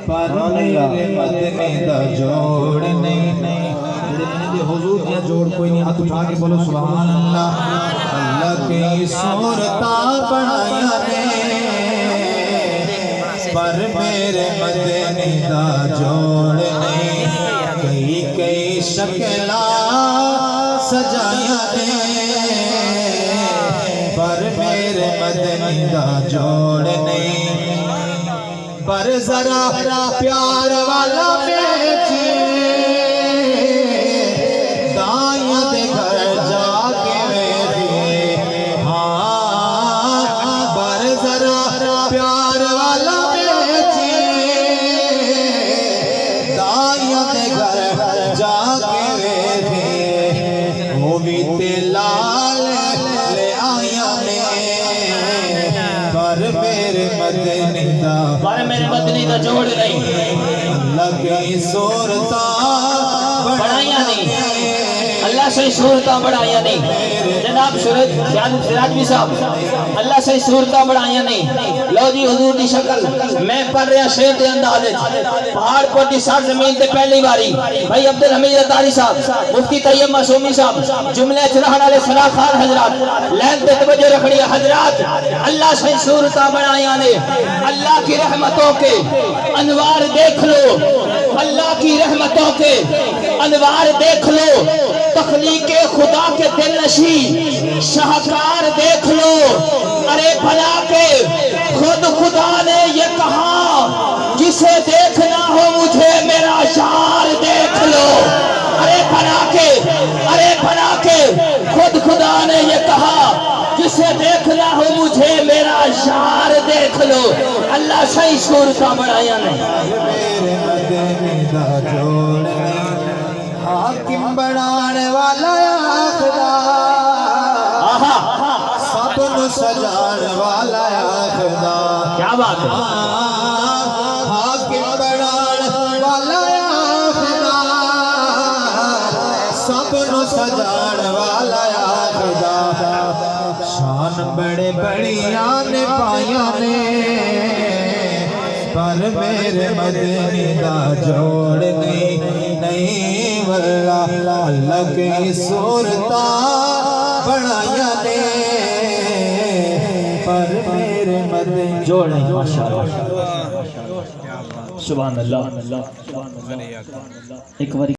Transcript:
پر میرے مدنی دا جوڑ نہیں حضور دیا جوڑ کوئی نہیں. ہاتھ اٹھا کے بولو سبحان اللہ. اللہ کی صورتاں بنایا نے پر میرے مدنی دا جوڑ نہیں. کئی شکلاں سجایا نے پر میرے مدنی دا جوڑ نہیں. پر ذرا پیار والا بیچے دائیں دے گھر جا کے ویدے. ہاں پر ذرا پیار والا بیچے دائیں دے گھر جا کے ویدے. وہ بھی تے لال لے آیا نے پر میرے مدنی دا جوڑ نہیں. اللہ کی صورتاں بڑھائیاں نہیں. اللہ سے صورتاں بڑھائیاں نہیں. جناب سراجوی صاحب اللہ سے صورتاں بڑھائیاں نہیں. لو جی حضور دی شکل میں پڑھ رہا شیر دے انداز پہاڑ پر دی سر زمین تے پہلی باری بھائی عبدالحمید اتاری صاحب مفتی طیب معصومی صاحب جملے چرہن والے صلاحکار حضرات لین تے توجہ رکھنی حضرات. اللہ سے صورتاں بڑھائیاں نے. اللہ کی رحمتوں کے انوار دیکھ لو. اللہ کی رحمتوں کے انوار دیکھ لو. تخلیق خدا کے دل نشی شاہکار دیکھ لو. ارے بھلا کے خود خدا نے یہ کہا جسے دیکھنا ہو مجھے میرا شعر دیکھ لو. ارے بھلا کے خود خدا نے یہ کہا جسے دیکھنا ہو مجھے میرا شعر دیکھ لو. اللہ صحیح صورتاں بڑھائیاں نہیں. میرے مدنی دا جوڑ نہیں. حاکم بنانے والا خدا سب نو سجانے والا خدا. کیا بات ہے. حاکم بنانے والا خدا سب نو سجانے والا خدا. شان بڑے بڑیاں نے پایا نے پر میرے مدنی دا جوڑ نہیں. واللہ اللہ کی صورتاں بڑھایا نے پر میرے مدنی جوڑ نہیں. ماشاءاللہ سبحان اللہ. ایک بار